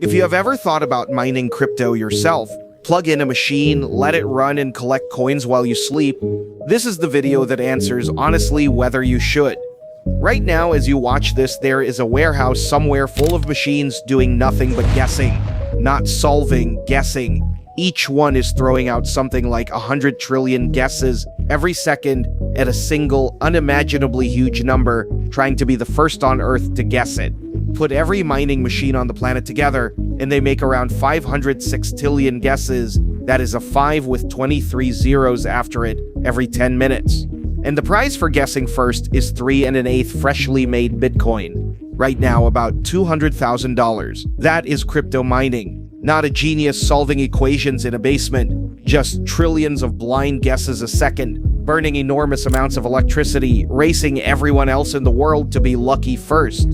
If you have ever thought about mining crypto yourself, plug in a machine, let it run and collect coins while you sleep, this is the video that answers honestly whether you should. Right now, as you watch this, there is a warehouse somewhere full of machines doing nothing but guessing. Not solving, guessing. Each one is throwing out something like 100 trillion guesses every second at a single, unimaginably huge number, trying to be the first on Earth to guess it. Put every mining machine on the planet together, and they make around 500 sextillion guesses. That is a 5 with 23 zeros after it every 10 minutes. And the prize for guessing first is 3 1/8 freshly made Bitcoin. Right now, about $200,000. That is crypto mining. Not a genius solving equations in a basement, just trillions of blind guesses a second, burning enormous amounts of electricity, racing everyone else in the world to be lucky first.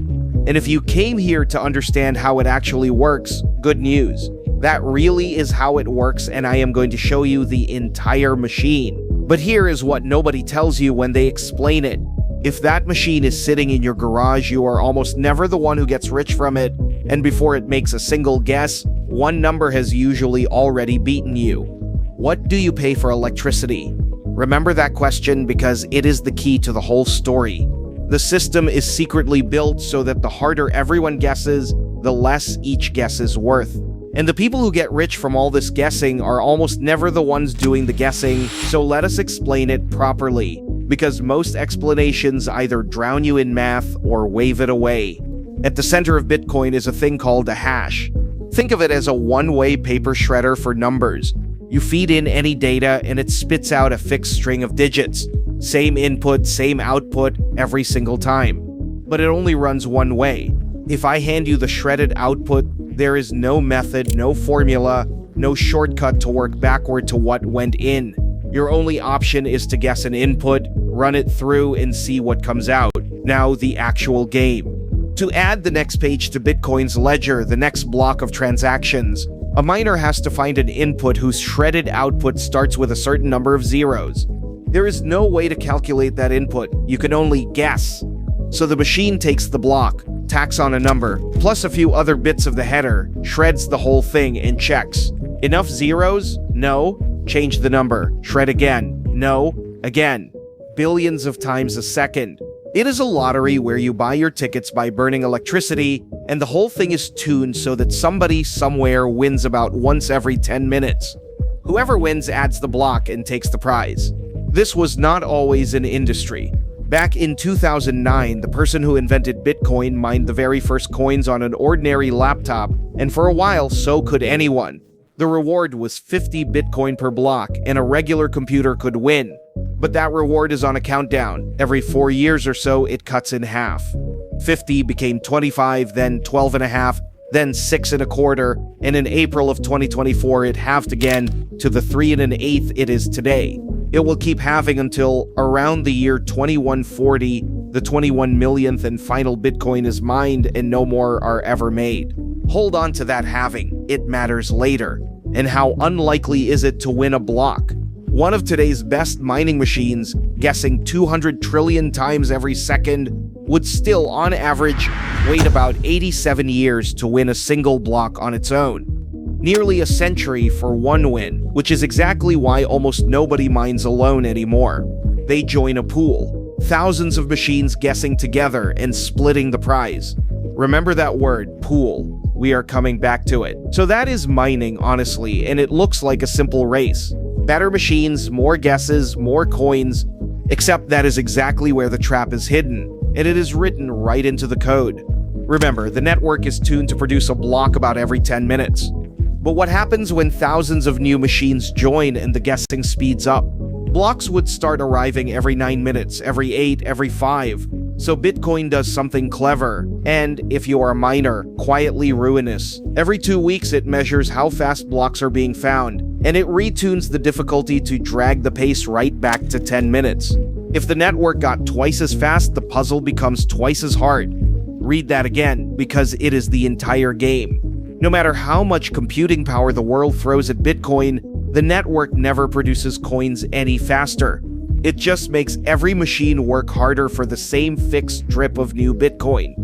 And if you came here to understand how it actually works, good news. That really is how it works, and I am going to show you the entire machine. But here is what nobody tells you when they explain it. If that machine is sitting in your garage, you are almost never the one who gets rich from it, and before it makes a single guess, one number has usually already beaten you. What do you pay for electricity? Remember that question because it is the key to the whole story. The system is secretly built so that the harder everyone guesses, the less each guess is worth. And the people who get rich from all this guessing are almost never the ones doing the guessing, so let us explain it properly, because most explanations either drown you in math or wave it away. At the center of Bitcoin is a thing called a hash. Think of it as a one-way paper shredder for numbers. You feed in any data and it spits out a fixed string of digits. Same input, same output every single time. But it only runs one way. If I hand you the shredded output, there is no method, no formula, no shortcut to work backward to what went in. Your only option is to guess an input, run it through, and see what comes out. Now, the actual game. To add the next page to Bitcoin's ledger, the next block of transactions, a miner has to find an input whose shredded output starts with a certain number of zeros. There is no way to calculate that input, you can only guess. So the machine takes the block, tacks on a number, plus a few other bits of the header, shreds the whole thing, and checks. Enough zeros? No. Change the number. Shred again. No. Again. Billions of times a second. It is a lottery where you buy your tickets by burning electricity, and the whole thing is tuned so that somebody somewhere wins about once every 10 minutes. Whoever wins adds the block and takes the prize. This was not always an industry. Back in 2009, the person who invented Bitcoin mined the very first coins on an ordinary laptop, and for a while, so could anyone. The reward was 50 Bitcoin per block, and a regular computer could win. But that reward is on a countdown. Every 4 years or so, it cuts in half. 50 became 25, then 12.5, then 6 1/4, and in April of 2024, it halved again to the 3 1/8 it is today. It will keep halving until around the year 2140, the 21 millionth and final Bitcoin is mined and no more are ever made. Hold on to that halving, it matters later. And how unlikely is it to win a block? One of today's best mining machines, guessing 200 trillion times every second, would still, on average, wait about 87 years to win a single block on its own. Nearly a century for one win, which is exactly why almost nobody mines alone anymore. They join a pool. Thousands of machines guessing together and splitting the prize. Remember that word, pool. We are coming back to it. So that is mining, honestly, and it looks like a simple race. Better machines, more guesses, more coins, except that is exactly where the trap is hidden, and it is written right into the code. Remember, the network is tuned to produce a block about every 10 minutes. But what happens when thousands of new machines join and the guessing speeds up? Blocks would start arriving every 9 minutes, every 8, every 5. So Bitcoin does something clever, and if you are a miner, quietly ruinous. Every 2 weeks it measures how fast blocks are being found, and it retunes the difficulty to drag the pace right back to 10 minutes. If the network got twice as fast, the puzzle becomes twice as hard. Read that again, because it is the entire game. No matter how much computing power the world throws at Bitcoin, the network never produces coins any faster. It just makes every machine work harder for the same fixed drip of new Bitcoin.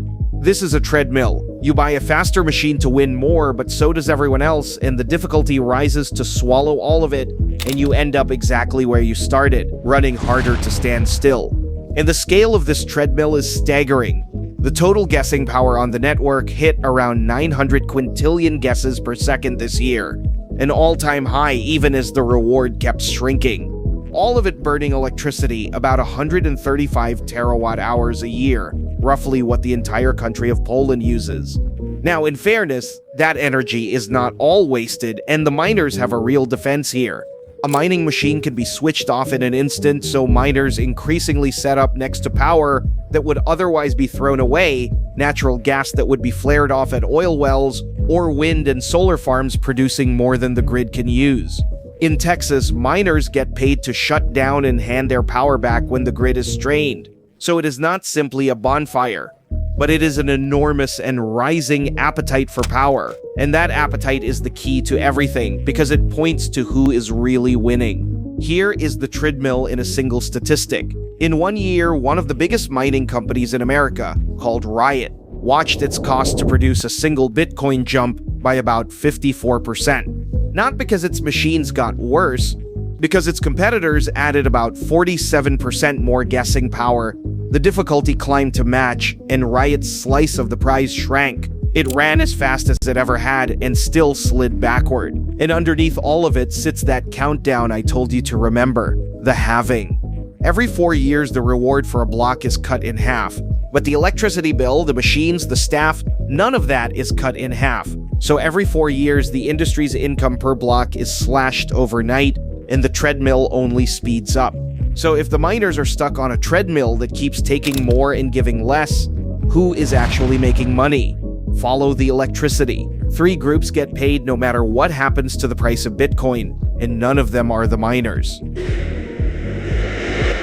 This is a treadmill. You buy a faster machine to win more, but so does everyone else, and the difficulty rises to swallow all of it, and you end up exactly where you started, running harder to stand still. And the scale of this treadmill is staggering. The total guessing power on the network hit around 900 quintillion guesses per second this year, an all-time high even as the reward kept shrinking. All of it burning electricity, about 135 terawatt hours a year, roughly what the entire country of Poland uses. Now, in fairness, that energy is not all wasted, and the miners have a real defense here. A mining machine can be switched off in an instant, so miners increasingly set up next to power that would otherwise be thrown away, natural gas that would be flared off at oil wells, or wind and solar farms producing more than the grid can use. In Texas, miners get paid to shut down and hand their power back when the grid is strained. So it is not simply a bonfire, but it is an enormous and rising appetite for power. And that appetite is the key to everything because it points to who is really winning. Here is the treadmill in a single statistic. In 1 year, one of the biggest mining companies in America, called Riot, watched its cost to produce a single Bitcoin jump by about 54%. Not because its machines got worse, because its competitors added about 47% more guessing power. The difficulty climbed to match, and Riot's slice of the prize shrank. It ran as fast as it ever had and still slid backward. And underneath all of it sits that countdown I told you to remember, the halving. Every 4 years, the reward for a block is cut in half. But the electricity bill, the machines, the staff, none of that is cut in half. So every 4 years, the industry's income per block is slashed overnight, and the treadmill only speeds up. So if the miners are stuck on a treadmill that keeps taking more and giving less, who is actually making money? Follow the electricity. 3 groups get paid no matter what happens to the price of Bitcoin, and none of them are the miners.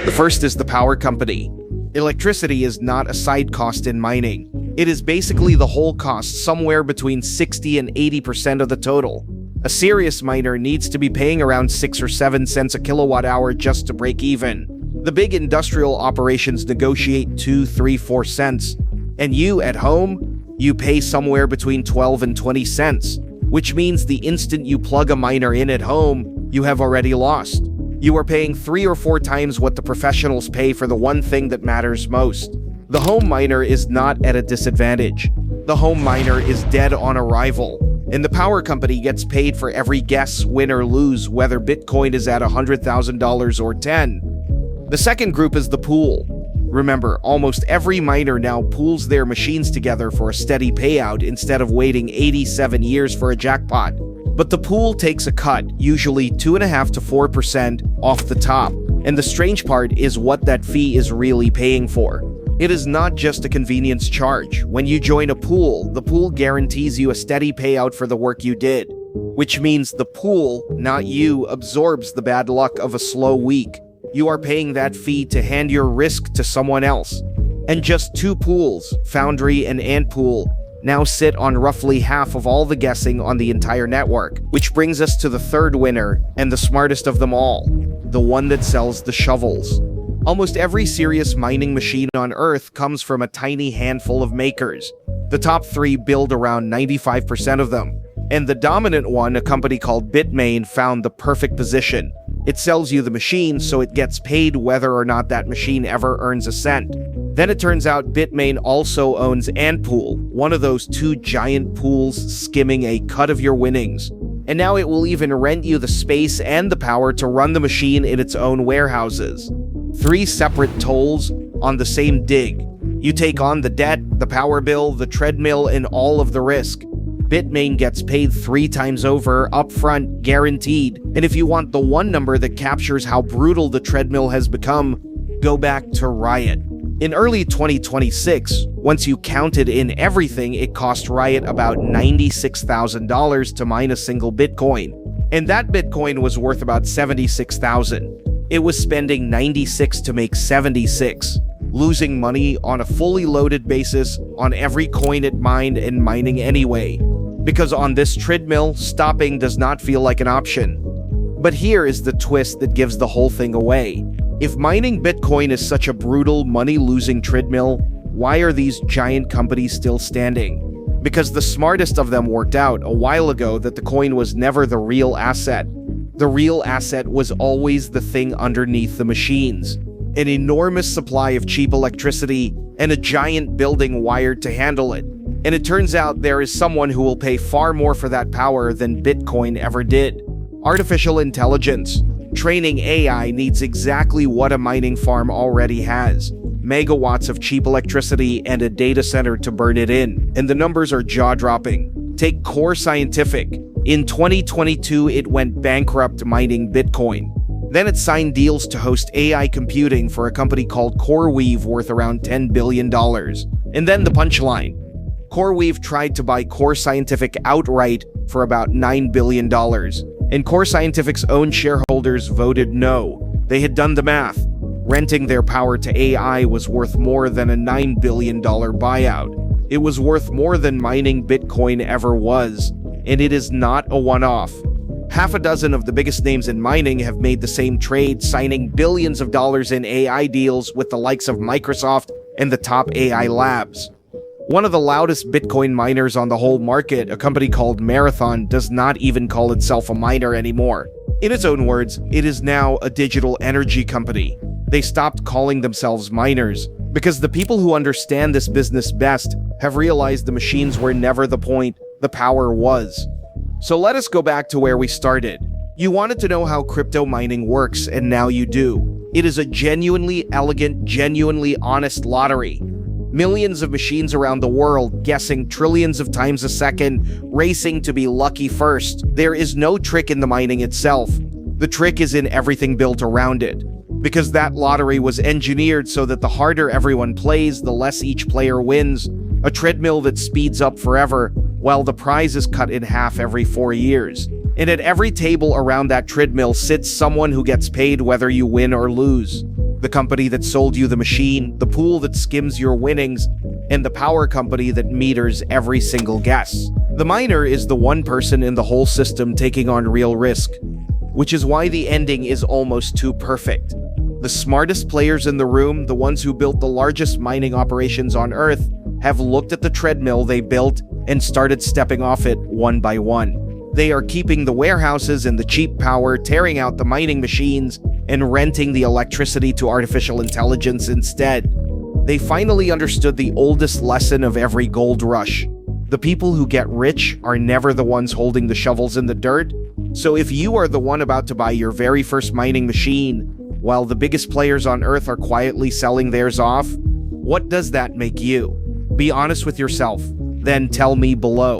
The first is the power company. Electricity is not a side cost in mining. It is basically the whole cost, somewhere between 60 and 80% of the total. A serious miner needs to be paying around 6 or 7 cents a kilowatt hour just to break even. The big industrial operations negotiate 2, 3, 4 cents. And you, at home, you pay somewhere between 12 and 20 cents, which means the instant you plug a miner in at home, you have already lost. You are paying 3 or 4 times what the professionals pay for the one thing that matters most. The home miner is not at a disadvantage. The home miner is dead on arrival, and the power company gets paid for every guess, win or lose, whether Bitcoin is at $100,000 or 10. The second group is the pool. Remember, almost every miner now pools their machines together for a steady payout instead of waiting 87 years for a jackpot. But the pool takes a cut, usually 2.5 to 4% off the top. And the strange part is what that fee is really paying for. It is not just a convenience charge. When you join a pool, the pool guarantees you a steady payout for the work you did, which means the pool, not you, absorbs the bad luck of a slow week. You are paying that fee to hand your risk to someone else. And just 2 pools, Foundry and Pool, now sit on roughly half of all the guessing on the entire network, which brings us to the third winner and the smartest of them all, the one that sells the shovels. Almost every serious mining machine on Earth comes from a tiny handful of makers. The top 3 build around 95% of them, and the dominant one, a company called Bitmain, found the perfect position. It sells you the machine, so it gets paid whether or not that machine ever earns a cent. Then it turns out Bitmain also owns AND Pool, one of those 2 giant pools skimming a cut of your winnings. And now it will even rent you the space and the power to run the machine in its own warehouses. 3 separate tolls on the same dig. You take on the debt, the power bill, the treadmill, and all of the risk. Bitmain gets paid 3 times over, upfront, guaranteed. And if you want the one number that captures how brutal the treadmill has become, go back to Riot. In early 2026, once you counted in everything, it cost Riot about $96,000 to mine a single Bitcoin. And that Bitcoin was worth about $76,000. It was spending $96 to make $76, losing money on a fully loaded basis on every coin it mined and mining anyway. Because on this treadmill, stopping does not feel like an option. But here is the twist that gives the whole thing away. If mining Bitcoin is such a brutal, money-losing treadmill, why are these giant companies still standing? because the smartest of them worked out a while ago that the coin was never the real asset. The real asset was always the thing underneath the machines. An enormous supply of cheap electricity and a giant building wired to handle it. And it turns out there is someone who will pay far more for that power than Bitcoin ever did. Artificial intelligence. Training AI needs exactly what a mining farm already has. Megawatts of cheap electricity and a data center to burn it in. And the numbers are jaw-dropping. Take Core Scientific. In 2022, it went bankrupt mining Bitcoin. Then it signed deals to host AI computing for a company called CoreWeave worth around $10 billion. And then the punchline. CoreWeave tried to buy Core Scientific outright for about $9 billion. And Core Scientific's own shareholders voted no. They had done the math. Renting their power to AI was worth more than a $9 billion buyout. It was worth more than mining Bitcoin ever was. And it is not a one-off. Half a dozen of the biggest names in mining have made the same trade, signing billions of dollars in AI deals with the likes of Microsoft and the top AI labs. One of the loudest Bitcoin miners on the whole market, a company called Marathon, does not even call itself a miner anymore. In its own words, it is now a digital energy company. They stopped calling themselves miners because the people who understand this business best have realized the machines were never the point, the power was. So let us go back to where we started. You wanted to know how crypto mining works, and now you do. It is a genuinely elegant, genuinely honest lottery. Millions of machines around the world guessing trillions of times a second, racing to be lucky first. There is no trick in the mining itself. The trick is in everything built around it. Because that lottery was engineered so that the harder everyone plays, the less each player wins. A treadmill that speeds up forever, while the prize is cut in half every 4 years. And at every table around that treadmill sits someone who gets paid whether you win or lose. The company that sold you the machine, the pool that skims your winnings, and the power company that meters every single guess. The miner is the one person in the whole system taking on real risk, which is why the ending is almost too perfect. The smartest players in the room, the ones who built the largest mining operations on Earth, have looked at the treadmill they built and started stepping off it one by one. They are keeping the warehouses and the cheap power, tearing out the mining machines, and renting the electricity to artificial intelligence instead. They finally understood the oldest lesson of every gold rush. The people who get rich are never the ones holding the shovels in the dirt. So if you are the one about to buy your very first mining machine, while the biggest players on Earth are quietly selling theirs off, what does that make you? Be honest with yourself, then tell me below.